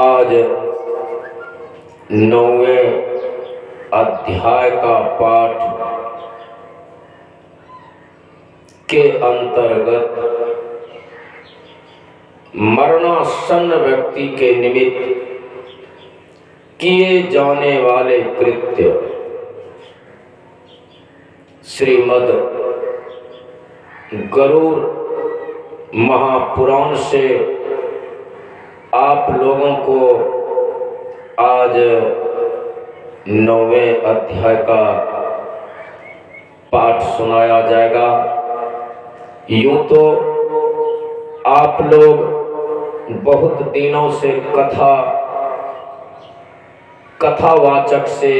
आज 9वें अध्याय का पाठ के अंतर्गत मरणासन्न व्यक्ति के निमित्त किए जाने वाले कृत्य श्रीमद् गरुड़ महापुराण से आप लोगों को आज 9वें अध्याय का पाठ सुनाया जाएगा। यूं तो आप लोग बहुत दिनों से कथावाचक से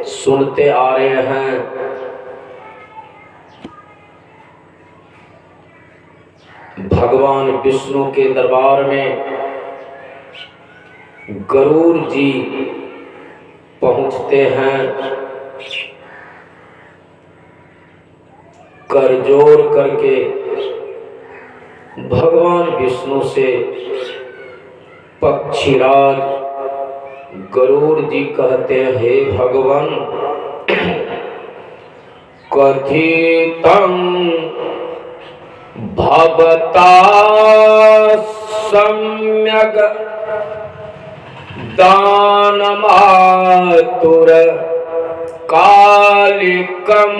सुनते आ रहे हैं। भगवान विष्णु के दरबार में गरुड़ जी पहुंचते हैं, करजोड़ करके भगवान विष्णु से पक्षीराज गरुड़ जी कहते हैं, हे भगवान, कथितं भवता सम्यग् दानमातुर कालिकं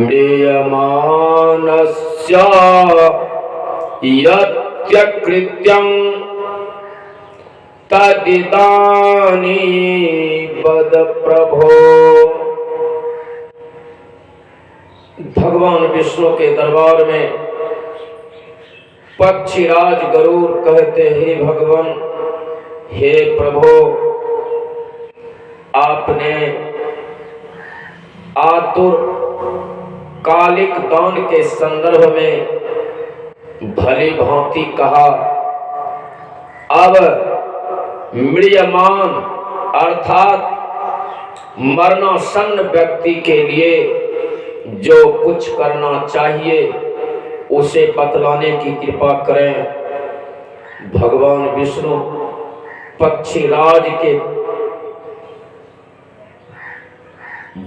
म्रियमाणस्य यत्यकृत्यं तदिदानीं वद प्रभो। भगवान विष्णु के दरबार में पक्षीराज गरुड़ कहते, हे भगवान, हे प्रभु, आपने आतुर कालिक दान के संदर्भ में भली भांति कहा। अब म्रियमान अर्थात मरणासन्न व्यक्ति के लिए जो कुछ करना चाहिए उसे बतलाने की कृपा करें। भगवान विष्णु पक्षीराज के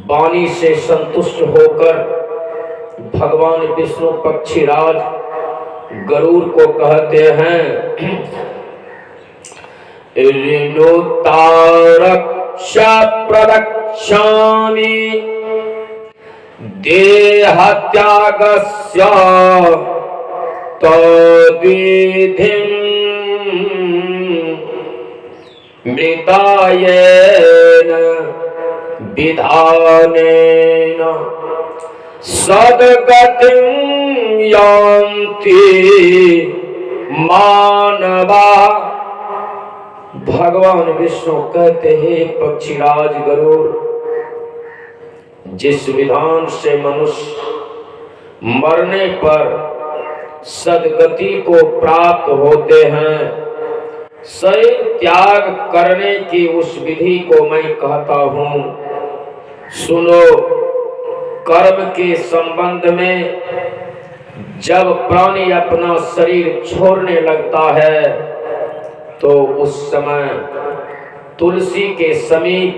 वाणी से संतुष्ट होकर भगवान विष्णु पक्षीराज गरुड़ को कहते हैं, ऋणोतारक्ष प्रदक्षामि देहत्यागस्य तद्विधिं मृतायेन विधानेन सद्गतिं यान्ति मानवा। भगवान विष्णु कहते हैं, पक्षीराज गरुड़, जिस विधान से मनुष्य मरने पर सद्गति को प्राप्त होते हैं, शरीर त्याग करने की उस विधि को मैं कहता हूँ। सुनो, कर्म के संबंध में जब प्राणी अपना शरीर छोड़ने लगता है तो उस समय तुलसी के समीप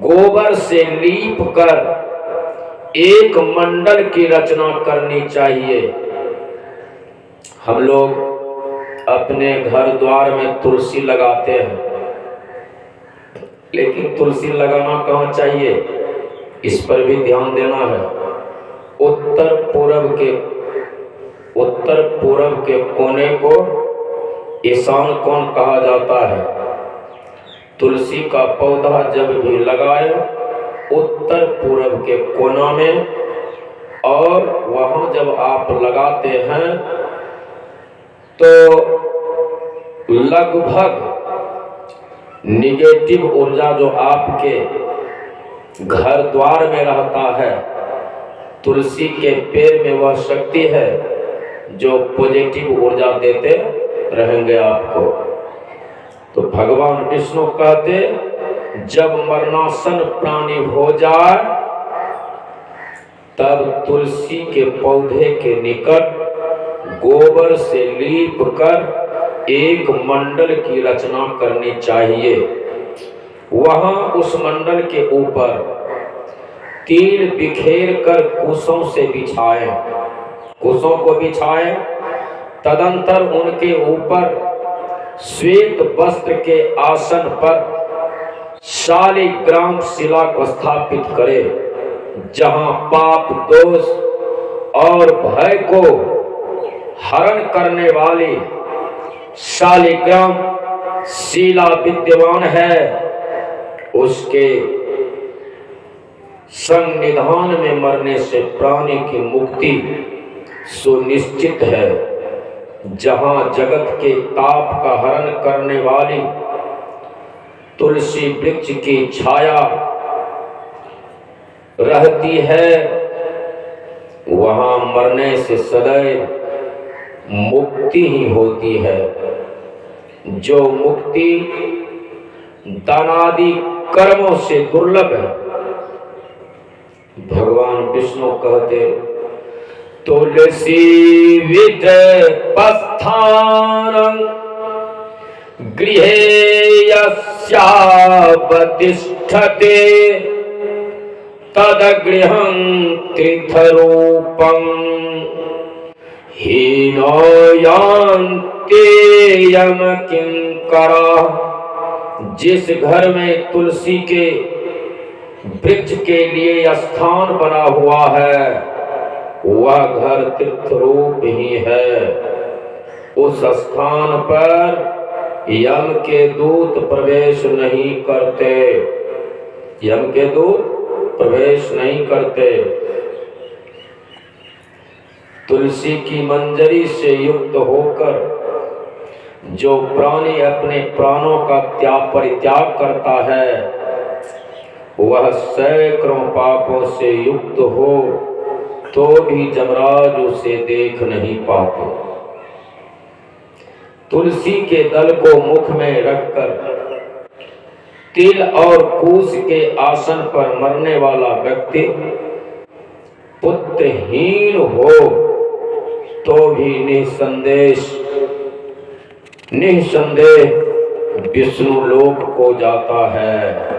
गोबर से लीप कर एक मंडल की रचना करनी चाहिए। हम लोग अपने घर द्वार में तुलसी लगाते हैं, लेकिन तुलसी लगाना कहाँ चाहिए, इस पर भी ध्यान देना है। उत्तर पूर्व के कोने को ईशान कोण कहा जाता है। तुलसी का पौधा जब भी लगाए उत्तर पूर्व के कोना में, और वहां जब आप लगाते हैं तो लगभग निगेटिव ऊर्जा जो आपके घर द्वार में रहता है, तुलसी के पेड़ में वह शक्ति है जो पॉजिटिव ऊर्जा देते रहेंगे आपको। तो भगवान विष्णु कहते, जब मरणासन प्राणी हो जाए तब तुलसी के पौधे के निकट गोबर से लीप कर एक मंडल की रचना करनी चाहिए। वहां उस मंडल के ऊपर तिल बिखेर कर कुशों से बिछाएं, कुशों को बिछाएं। तदंतर उनके ऊपर श्वेत वस्त्र के आसन पर शालिग्राम शिला को स्थापित करे, जहां पाप दोष और भय को हरण करने वाली शालिग्राम शिला विद्यमान है। उसके संनिधान में मरने से प्राणी की मुक्ति सुनिश्चित है। जहां जगत के ताप का हरण करने वाली तुलसी वृक्ष की छाया रहती है, वहां मरने से सदैव मुक्ति ही होती है। जो मुक्ति दानादि कर्मों से दुर्लभ है। भगवान विष्णु कहते तुलसी विद पस्थानं गृहे यस्यावतिष्ठते तदगृहं तीर्थरूपं हीनो यान्ते यम किंकरः। जिस घर में तुलसी के वृक्ष के लिए स्थान बना हुआ है, वह घर तीर्थ रूप ही है। उस स्थान पर यम के दूत प्रवेश नहीं करते, यम के दूत प्रवेश नहीं करते। तुलसी की मंजरी से युक्त होकर जो प्राणी अपने प्राणों का परित्याग करता है, वह सैकड़ों पापों से युक्त हो तो भी जमराज उसे देख नहीं पाते। तुलसी के दल को मुख में रखकर तिल और कूश के आसन पर मरने वाला व्यक्ति पुत्रहीन हो तो भी निसंदेह विष्णु लोक को जाता है।